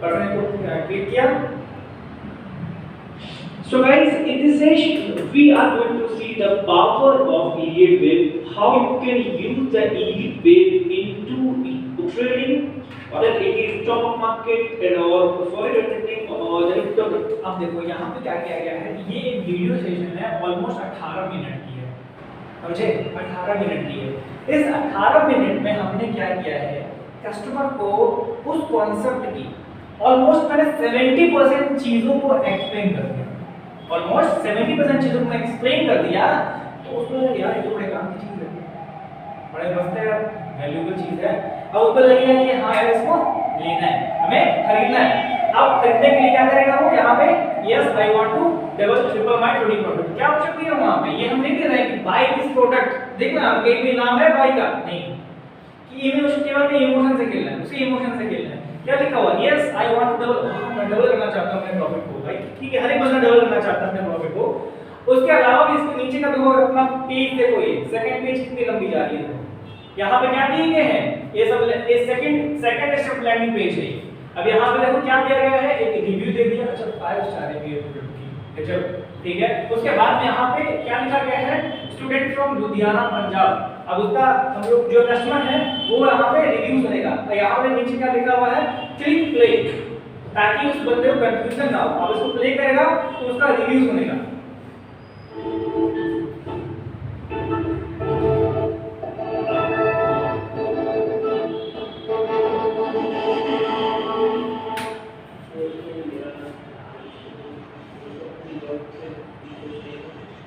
Button को click किया। So guys, in this session we are going to see the power of Elliott wave, how you can use the Elliott wave into trading, or it is stock market and or forex trading or the अब देखो यहाँ पे क्या किया गया है, ये एक वीडियो सेशन है ऑलमोस्ट 18 मिनट की है, समझे? 18 मिनट की है। इस 18 मिनट में हमने क्या किया है, कस्टमर को उस कॉन्सेप्ट की ऑलमोस्ट मैंने 70% चीजों को एक्सप्लेन कर दिया, ऑलमोस्ट 70% चीजों को एक्सप्लेन कर दिया। तो उसको यार ये तो बड़े काम की चीज है, बड़े मस्त है, वैल्यूएबल चीज है। अब उसको लगेगा कि हाँ यार इसको लेना है, हमें खरीदना है। अब खरीदने के लिए क्या करेगा वो, यहाँ पे yes I want to double triple my trading profit, क्या ऑप्शन दिया वहाँ पे, ये हम नहीं दे रहे हैं कि बाय दिस प्रोडक्ट। देखो ना कहीं भी नाम है बाय का नहीं, कि इमोशन केवल इमोशन से खेलना है, उसी इमोशन से खेलना है। क्या लिखा हुआ, yes I want to double, मैं डबल करना चाहता हूं अपने प्रॉफिट को भाई, ठीक है, हर एक बंदा डबल करना चाहता है अपने प्रॉफिट को। उसके अलावा भी इसके नीचे का देखो अपना पेज देखो, ये सेकंड पेज कितनी लंबी जा रही है, यहां पे क्या दिए गए हैं, ये सब ये सेकंड स्टेप लैंडिंग पेज है। अब यहां पे देखो क्या दिया गया है, एक रिव्यू दे दिया, अच्छा 5 स्टार रिव्यू है, चलो ठीक है। उसके बाद में यहां पे क्या लिखा गया है, स्टूडेंट फ्रॉम लुधियाना पंजाब। अब उसका हम लोग जो कस्टमर है वो यहाँ पे रिव्यू करेगा, तो यहाँ पे नीचे क्या लिखा हुआ है, क्लिक प्ले, ताकि उस बंदे को कंफ्यूजन ना हो। अब इसको प्ले करेगा तो उसका रिव्यू सुनेगा।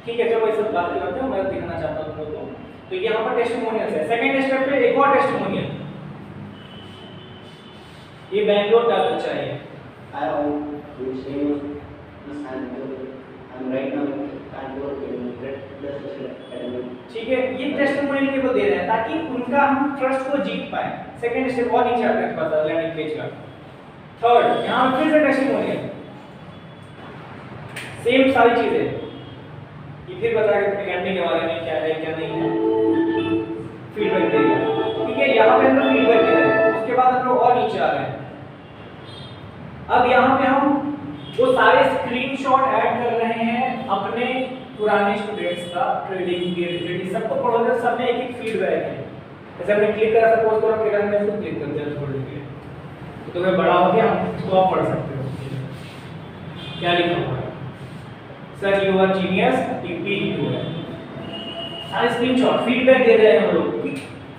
ठीक है, चलो ये सब बात करते हैं, मैं दिखाना चाहता हूं तुमको। तो यहाँ पर टेस्टिमोनियल है, सेकंड स्टेप पे एक और टेस्टिमोनियल, ये बैंगलोर का बच्चा है। I want to say this I'm right now at work in the social academy. ठीक है, ये टेस्टिमोनियल केवल दे रहे हैं ताकि उनका हम ट्रस्ट को जीत पाए। सेकंड स्टेप और नीचे आता है पता लैंडिंग पेज का। थर्ड, यहाँ फिर से टेस्टिमोनियल, सेम सारी चीजें, ये फिर बताएगा कि कंपनी के बारे में क्या है क्या नहीं है, फीडबैक देगा। ठीक है, यहाँ पे हम लोग फीडबैक दे रहे हैं। उसके बाद हम लोग और नीचे आ रहे हैं। अब यहाँ पे हम वो सारे स्क्रीनशॉट ऐड कर रहे हैं अपने पुराने स्टूडेंट्स का ट्रेडिंग के रिलेटेड, सबको पढ़ोगे सब में एक एक फीडबैक है। जैसे हमने क्लिक करा, सपोज करो कि हमने इसको क्लिक कर दिया थोड़ी देर, तो तुम्हें बड़ा हो गया, इसको आप पढ़ सकते हो। क्या लिखा हुआ है, sir you are genius TP you है, सारे स्क्रीनशॉट फीडबैक दे रहे हैं हम लोग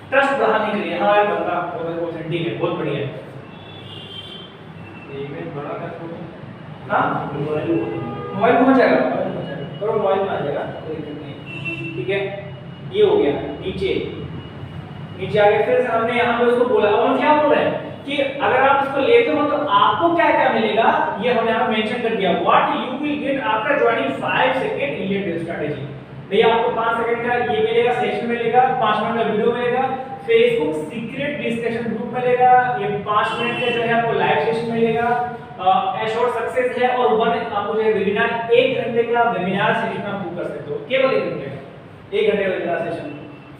ट्रस्ट बढ़ाने के लिए। हाँ बंदा बहुत ऑथेंटिक है, बहुत बढ़िया है। एक बड़ा का फोटो ना मोबाइल पहुंच जाएगा, करो मोबाइल में आ जाएगा, कोई दिक्कत नहीं। ठीक है, ये हो गया। नीचे आगे फिर से हमने यहाँ पे उसको बोला, और क्या बोल रहे हैं कि अगर आप इसको लेते हो तो आपको क्या क्या मिलेगा, ये हमने यहाँ मेंशन कर दिया। What you will get after joining 5 second Elliott strategy. भैया आपको 5 सेकंड का ये मिलेगा, सेशन मिलेगा, 5 मिनट का वीडियो मिलेगा, फेसबुक सीक्रेट डिस्कशन ग्रुप मिलेगा, ये 5 मिनट का जो है आपको लाइव सेशन मिलेगा, एश्योर्ड सक्सेस है, और वन आपको जो है वेबिनार 1 घंटे का वेबिनार सेशन आप बुक कर सकते हो, केवल 1 घंटे का, 1 घंटे का वेबिनार सेशन।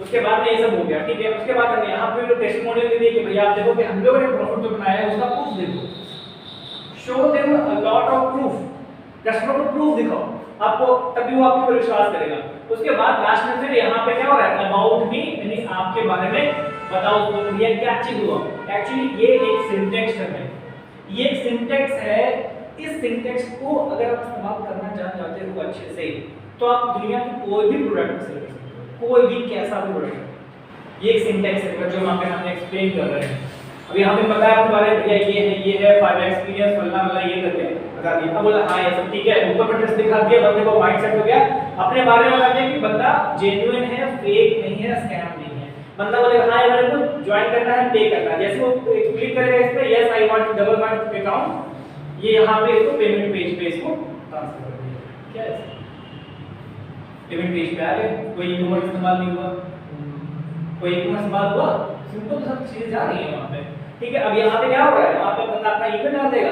उसके बाद में ये सब हो गया। ठीक है, उसके बाद हमने यहाँ पे जो टेस्टिमोनियल दे दिए कि भैया आप देखो कि हम लोगों ने प्रॉफिट जो बनाया है उसका प्रूफ देखो, show them a lot of proof, customer को प्रूफ दिखाओ आपको, तभी वो आपके पर विश्वास करेगा। उसके बाद लास्ट में फिर यहाँ पे क्या हो रहा है, अबाउट मी, यानी आपके बारे में बताओ तो ये क्या चीज हुआ। एक्चुअली ये एक सिंटैक्स है, ये एक सिंटैक्स है। इस सिंटैक्स को अगर आप इस्तेमाल करना चाहते हो अच्छे से, तो आप दुनिया की कोई भी प्रोडक्ट सेल कर सकते हो, कोई भी कैसा भी प्रोडक्ट। ये एक सिंटैक्स है जो हम आपके एक्सप्लेन कर रहे हैं। अब यहाँ पे पता है आपके बारे में, भैया ये है 5 एक्सपीरियंस फलना वाला, ये करके बता दिया। अब बोला हाँ ये सब ठीक है, ऊपर पर टेस्ट दिखा दिया, बंदे को माइंड सेट हो गया, अपने बारे में बता दिया कि बंदा जेन्युइन है, फेक नहीं है, स्कैम नहीं है। बंदा बोलेगा हाँ ये मेरे को ज्वाइन करना है, पे करना है। जैसे वो क्लिक करेगा इस पे, yes I want double my account, ये यहाँ पे इसको पेमेंट पेज पे इसको ट्रांसफर कर दिया। क्या है पेमेंट पेज पे आ गए, कोई ई-कॉमर्स इस्तेमाल नहीं हुआ, कोई ई-कॉमर्स इस्तेमाल हुआ, सिंपल सब चीजें जा रही है वहाँ पे। ठीक है, अब यहाँ पे क्या हो रहा है, यहाँ पे बंदा अपना ईमेल डाल देगा,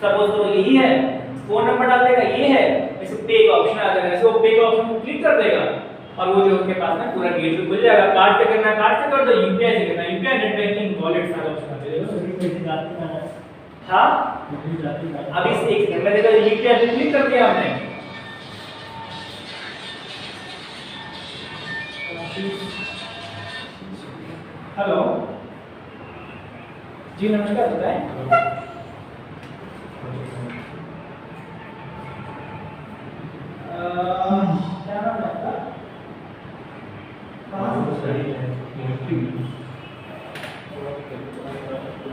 सपोज तो यही है, फोन नंबर डाल देगा, ये है, ऐसे पे का ऑप्शन आ जाएगा, ऐसे वो पे का ऑप्शन को क्लिक कर देगा और वो जो उसके पास में पूरा गेट खुल जाएगा। कार्ड पे करना है कार्ड से कर दो, यूपीआई से करना है यूपीआई, नेट बैंकिंग, वॉलेट सारा ऑप्शन आ जाएगा। हाँ अभी एक सेकंड में देखो ये क्या क्लिक कर दिया हमने। हेलो जी नमस्कार बताएं। क्या नाम है आपका?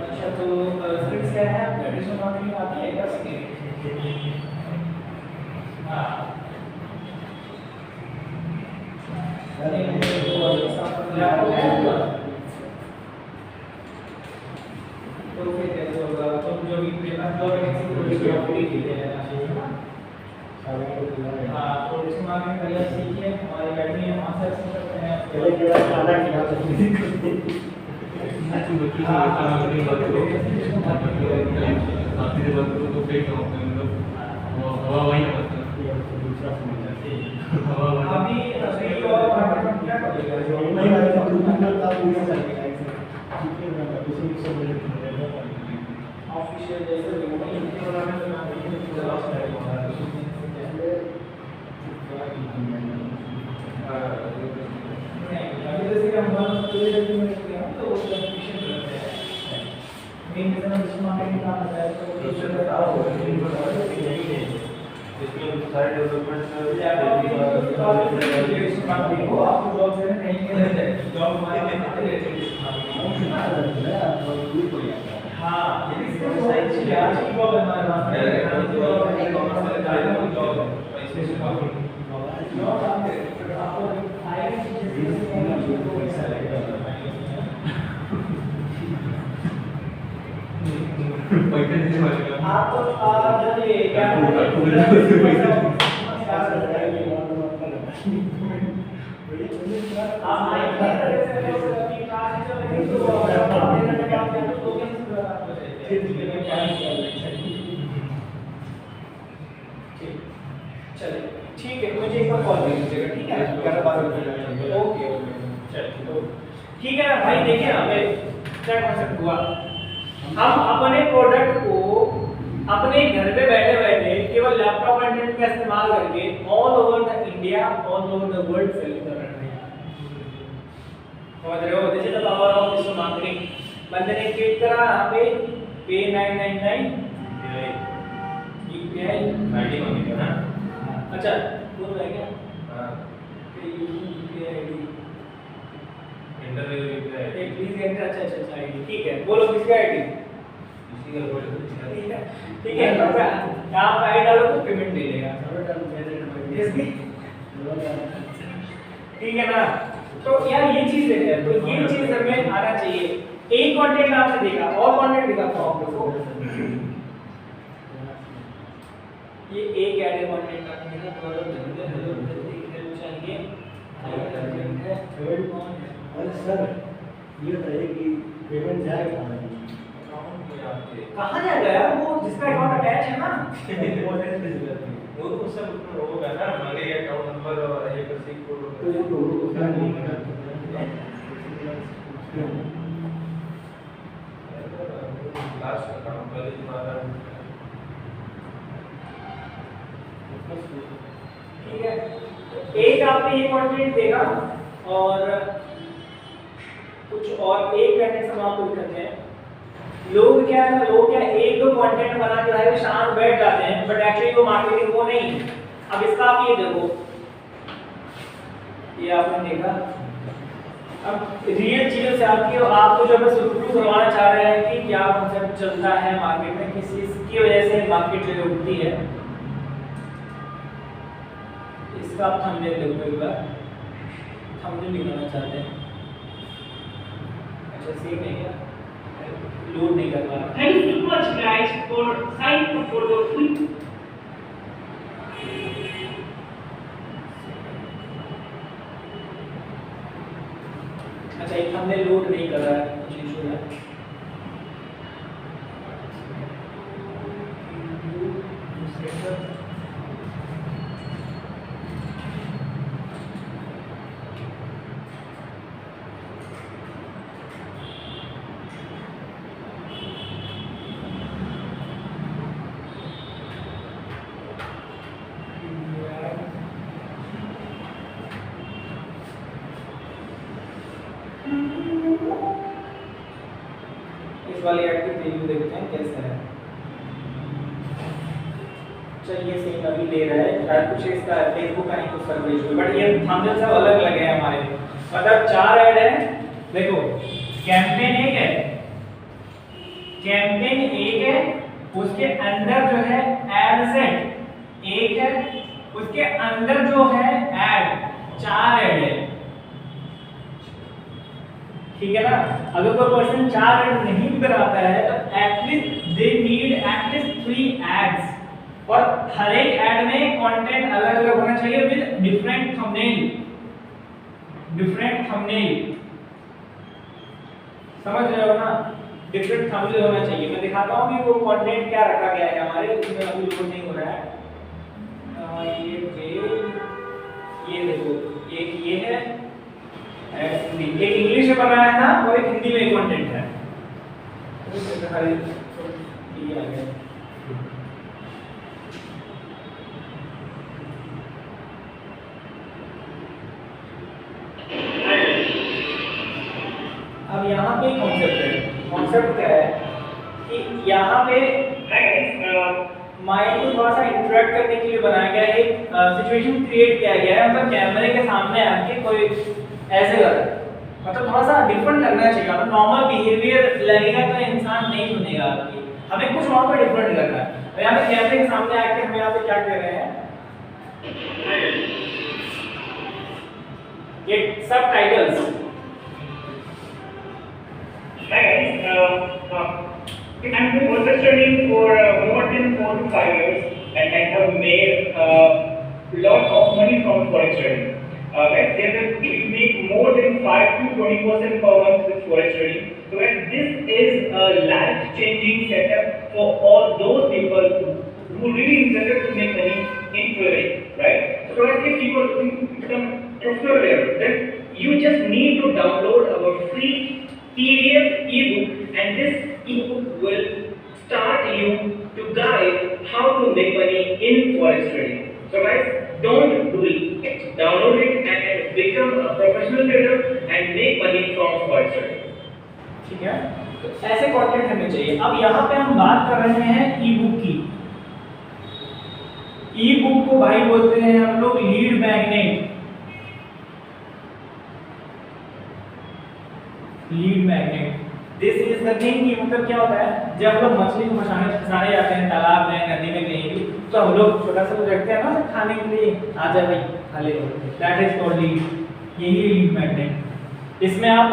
अच्छा तो स्किल्स क्या है आपका? एडिशन मार्केटिंग आती है क्या सीखने? हाँ तो फिर कैसे होगा? तुम जो भी पेपर जो वैकेंसी पूरी की है हाँ तो इसमें आगे पहले सीखिए हमारी अकेडमी है वहाँ से सीख सकते हैं। पहले क्या खाना खिला सकते हैं अभी अभी और मार्केट क्या ऑफिशियल जैसे इनके बारे में अभी जैसे हम बात पूरे डॉक्यूमेंट किया तो वो कंफ्यूजन रहते हैं मेन रीजन जिस मार्केटिंग का आता है तो टीचर बताओ इसमें सारे डेवलपमेंट आपको जॉब देने नहीं मिलेगा जॉब हमारे हाँ ये सही चीज है आज की जॉब हमारे पास है जॉब है स्पेशल जॉब आपको आप जब ये क्या चलिए ठीक है मुझे एक बार कॉल कर लीजिएगा ठीक है 11-12 ओके चलिए ठीक है ना भाई देखिए ना क्या कॉन्सेप्ट हुआ हम अपने प्रोडक्ट को अपने घर पे बैठे बैठे केवल लैपटॉप इंटरनेट का इस्तेमाल करके all over the India all over the world sell कर रहे हैं समझ रहे हो this is the power of digital marketing बंदे ने क्लिक करा यहाँ पे पे 999 यूपीआई आईडी मांगी ना अच्छा बोल रहा है क्या हां पे यूपीआई आईडी इंटरव्यू यूपीआई एक प्लीज एंटर अच्छा आईडी ठीक है बोलो किसका आईडी किसी का बोलो ठीक है आप आईडी डालो तो पेमेंट दे देगा ठीक है ना तो यार ये चीज देखते हैं तो ये चीज हमें आना चाहिए एक कंटेंट आपने देखा और कंटेंट दिखाता हूं आप लोगों को ये एक ऐड कंटेंट आपने देखा तो देखना चाहिए अरे सर ये बताइए कि पेमेंट जाएगा कहाँ जाएगा यार वो जिसका अकाउंट अटैच है ना वो तो सब होगा ना हमारे अकाउंट नंबर और आईएफएससी कोड तो ये तो उसका नहीं लास्ट अकाउंट वाले तुम्हारा ठीक है एक आपने ये कंटेंट देखा और कुछ और एक कंटेंट समाप्त करते हैं लोग क्या एक दो कंटेंट बना के लाए शांत बैठ जाते हैं बट एक्चुअली वो मार्केटिंग वो नहीं है अब इसका आप ये देखो ये आपने देखा अब रियल चीजों से आपको जो मैं सुरक्षित करवाना चाह रहे हैं कि क्या कॉन्सेप्ट चलता है मार्केट में किस चीज की वजह से मार्केट जो उठती है इसका आप थंबनेल देखो एक बार थंबनेल निकालना चाहते हैं अच्छा सेव नहीं किया लोड नहीं कर पा रहा Thank you so much guys for signing up for the free अच्छा एक हमने लोड नहीं कर रहा है कुछ इशू है देखते हैं कैसा है। चलिए सेम अभी ले रहा है, शायद कुछ इसका फेसबुक का नहीं कुछ सर्वर इशू, बट ये थंबनेल सब अलग अलग है हमारे, मतलब 4 ऐड है। देखो कैंपेन एक है, कैंपेन एक है, उसके अंदर जो है एड सेट एक है, उसके अंदर जो है एड 4 ऐड है, ठीक है ना। अगर कोई पर्सन 4 ऐड नहीं बनाता है तो at least they need at least 3 ads, और हर एक ऐड में कंटेंट अलग अलग होना चाहिए with different thumbnail, different thumbnail, समझ रहे हो ना, डिफरेंट थंबनेल होना चाहिए। मैं दिखाता हूं कि वो कंटेंट क्या रखा गया है हमारे, इसमें अभी लोड नहीं हो रहा है। ये देखो, एक ये है हिंदी, एक इंग्लिश में बनाया था और एक हिंदी में कंटेंट है, ये आ गया। अब यहाँ पे कॉन्सेप्ट क्या है कि यहाँ पे माइंड को थोड़ा सा इंटरेक्ट करने के लिए बनाया गया है, एक सिचुएशन क्रिएट किया गया है, मतलब कैमरे के सामने आके कोई ऐसे कर, मतलब थोड़ा सा डिफरेंट लगना चाहिए, मतलब नॉर्मल बिहेवियर लगेगा तो इंसान नहीं सुनेगा आपकी, हमें कुछ वहाँ पर डिफरेंट करना है। तो यहाँ पे कैमरे के सामने आके हम यहाँ पे क्या कर रहे हैं, ये सब titles I'm doing water studying for more than 4 to 5 years, and I have made lot of money from forex trading. Guys, if you make more than 5 to 20% per month with forex trading, so guys, this is a life-changing setup for all those people who really interested to make money in trading, right? So guys, if you are looking to become professional level, then you just need to download our free PDF ebook, and this ebook will start you to guide how to make money in forex trading. So guys, don't do it. Download it and become a professional trader and make money from forex trading. ठीक है, तो ऐसे content हमें चाहिए। अब यहाँ पे हम बात कर रहे हैं ई बुक की। ई बुक को भाई बोलते हैं हम लोग lead magnet, lead magnet. This is the thing कि मतलब क्या होता है, जब हम लोग मछली को फंसाने जाते हैं तालाब में, नदी में, कहीं भी, तो हम लोग छोटा सा रखते हैं ना खाने के लिए, आ जाए भाई खा ले, दैट इज कॉल्ड लीड, यही लीड मैग्नेट। इसमें आप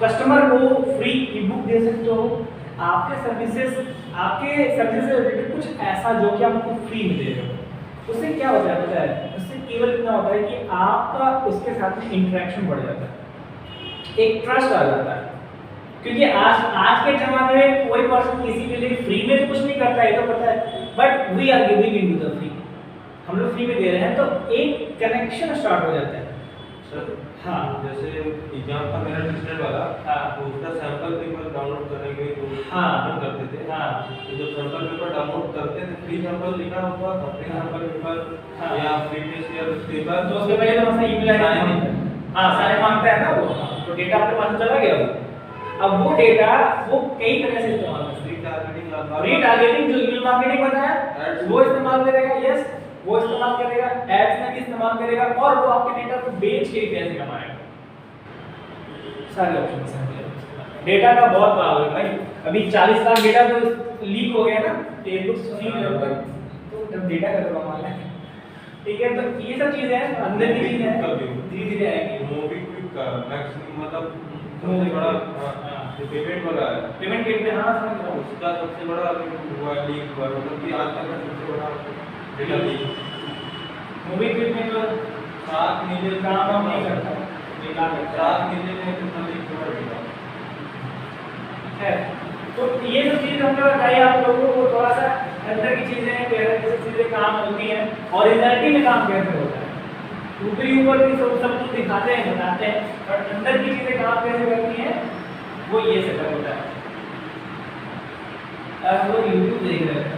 कस्टमर को फ्री ई बुक दे सकते हो, आपके सर्विसेज से रिलेटेड कुछ ऐसा जो कि आपको फ्री में दे रहे हो। उससे क्या होता है पता है, उससे केवल इतना होता है कि आपका उसके साथ में इंटरेक्शन बढ़ जाता है, एक ट्रस्ट आ जाता है। क्योंकि आज के ज़माने में कोई पर्सन किसी के लिए फ्री में तो कुछ नहीं करता है, तो पता है, but we are giving into the free, हम लोग फ्री में दे रहे हैं, तो एक कनेक्शन स्टार्ट हो जाता है। सर हाँ, जैसे एग्जाम का मेरा डिजिटल वाला, हाँ, तो उसका सैंपल पेपर डाउनलोड करने के लिए तो हाँ, करते थे। हाँ, तो जब सैंपल पेपर डाउनलोड करते थे, फ्री सैंपल लिखा होता था, फ्री सैंपल पेपर हाँ, या फ्री टेस्ट या पेपर, तो उसके पहले तो मतलब ईमेल आईडी, हाँ, सारे मांगता है ना वो, तो डेटा आपके पास चला गया वो। अब वो डेटा वो कई तरह से इस्तेमाल कर सकते हैं। रीटारगेटिंग जो ईमेल मार्केटिंग बताया वो इस्तेमाल करेगा, यस वो इस्तेमाल करेगा, एड्स में भी इस्तेमाल करेगा, और वो आपके डेटा को बेच के पैसे कमाएगा। सारे ऑप्शंस हैं, डेटा का बहुत पावर है भाई। अभी 40 लाख डेटा तो लीक हो गया ना, फेसबुक तो जब डेटा का तो कमाल है, ठीक है। तो ये सब चीजें हैं, अंदर की चीजें हैं, धीरे-धीरे आएंगी। मोबीक्विक का मैक्सिमम मतलब सबसे बड़ा जो पेमेंट वाला है, पेमेंट गेटवे, हाँ समझ रहा हूँ, उसका सबसे बड़ा हुआ लीक हुआ, मतलब कि आज तक का सबसे बड़ा डेटा लीक। मोबीक्विक में तो 7 मिलियन काम नहीं करता, बेकार करता 7 मिलियन में कितना लीक हुआ डेटा है। तो ये सब चीज़ हम लोग बताइए आप लोगों को, थोड़ा सा अंदर की चीज़ें हैं, कैसे चीज़ें काम होती हैं, और रिजल्टी में काम कैसे होता है। ऊपरी ऊपर भी सब कुछ दिखाते हैं, बताते हैं, और अंदर की चीज़ें काम कैसे करती हैं, वो ये सेटअप होता है। अब वो यूट्यूब देख रहे हैं,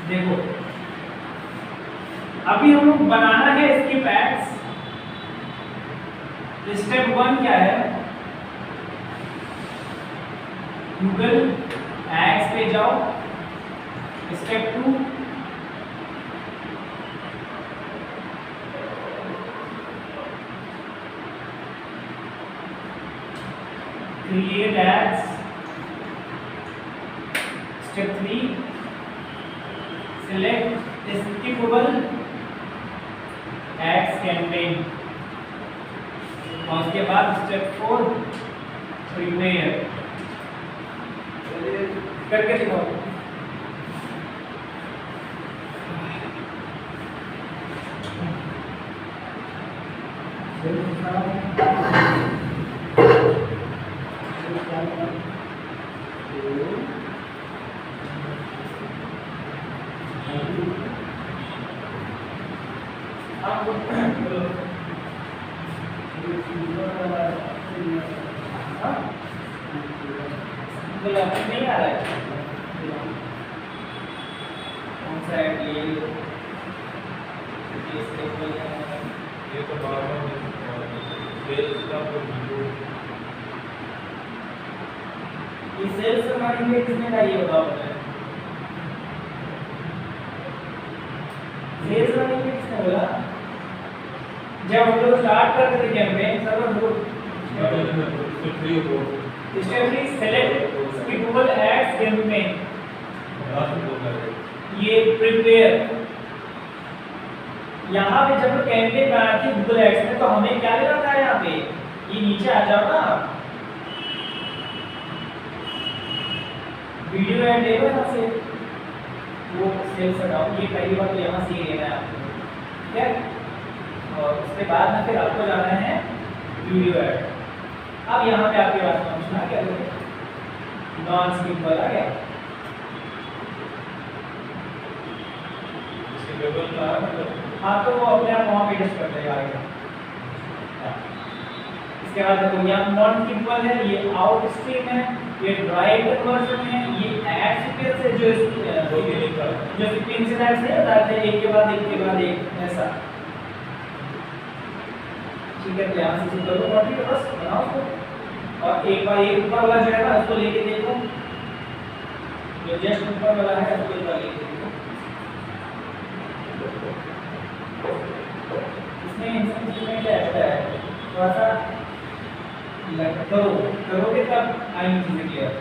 देखो अभी हम लोग बनाना है इसकी पैक्स। स्टेप 1 क्या है, गूगल एड्स पे जाओ, step 2 create ads, step 3 select skippable ads campaign, और उसके बाद स्टेप 4 प्रीपेयर करके दिखाओ। नहीं आ रहा है, कौन सा है ये तो बार-बार सेल्स का वीडियो ये सेल्स मार्केटिंग में किसने का ये बताओ मुझे, सेल्स मार्केटिंग में किसने बोला? जब हम लोग स्टार्ट करते थे कैंपेन सब लोग फ्री हो step 3 select skippable ads campaign, ये प्रिपेयर। यहाँ पे जब कैंपेन बनाए थे गूगल एड्स में तो हमें क्या लेना था यहाँ पे, ये नीचे आ जाओ ना, वीडियो ऐड देखो यहाँ से, वो सेल्स हटाओ, ये पहली बात तो यहाँ से ही लेना है आपको, ठीक है। और उसके बाद में फिर आपको जाना है वीडियो ऐड। अब यहाँ पे आपके पास फंक्शन आ गया, नॉन स्किपेबल आ गया, हाँ तो वो अपने आप वहाँ पे टेस्ट कर देगा आगे। इसके बाद देखो यहाँ नॉन स्किपेबल है, ये आउट स्ट्रीम है, ये ड्राइव कन्वर्जन है, ये एड सीक्वेंस है जो सीक्वेंशियल एड्स नहीं बताते एक के बाद एक ऐसा, ठीक है। तो यहाँ से सिंपल को कॉपी करो, बस बनाओ उसको, और एक बार ये ऊपर वाला जो है ना उसको लेके देखो, जो जस्ट ऊपर वाला है उसको एक बार लेके देखो, इसमें इंस्ट्रक्शन क्या आता है, थोड़ा सा करोगे तब आएंगी चीजें क्लियर।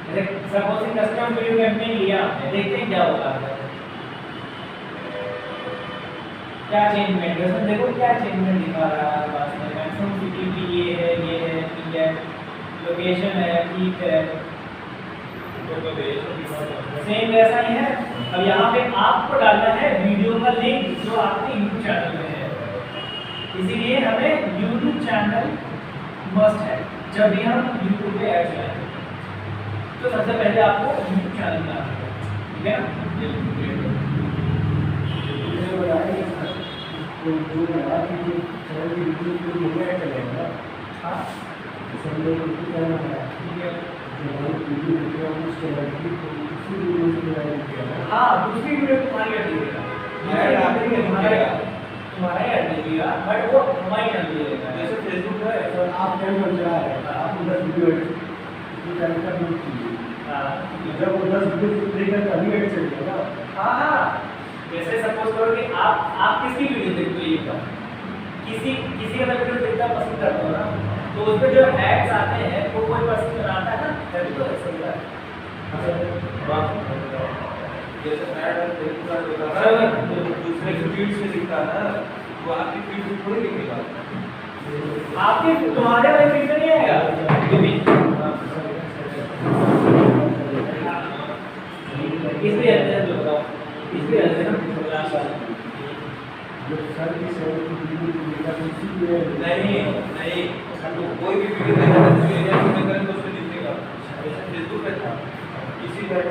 जैसे सपोज कस्टम वीडियो कैंपेन लिया आपने, देखते हैं क्या होगा, क्या चेंजमेंट है उसमें, देखो क्या चेंजमेंट दिखा रहा है पास में, मैक्सिमम सीटीपी ये है, लोकेशन है, ठीक है, सेम वैसा ही है। अब यहाँ पे आपको डालना है वीडियो का लिंक जो आपके यूट्यूब चैनल में है, इसीलिए हमें यूट्यूब चैनल मस्ट है जब भी हम यूट्यूब पे ऐड चलाएंगे, तो सबसे पहले आपको यूट्यूब चैनल बनाना है, ठीक है ना। हाँ हाँ दूसरी वीडियो तुम्हारी ऐड देगा, तुम्हारा ऐड देगा, बट वो हमारी ऐड देगा। जैसे फेसबुक है तो आप चैनल चला रहे हैं, आप उधर वीडियो चैनल का यूज कीजिए, जब वो 10 वीडियो देखकर तभी ऐड चलेगा ना। हाँ जैसे सपोज करो कि आप किसकी वीडियो देखते हो, ये किसी का वीडियो देखना पसंद करते हो ना, तो उसमें जो एड्स आते हैं वो कोई पसंद बनाता है ना, तभी तो ऐसा होता है। जैसे ऐड दूसरे के फीड से दिखता है ना, वो आपकी फीड में थोड़ी दिखेगा, आपके तुम्हारे वाले फीड में नहीं आएगा, इसलिए जो बताओ, इसलिए ना जो सर की सेवा की वीडियो देखा तो उसी में नहीं कोई भी वीडियो देखा तो एरिया में करें तो उसमें दिखेगा, फेसबुक पे था इसी तरह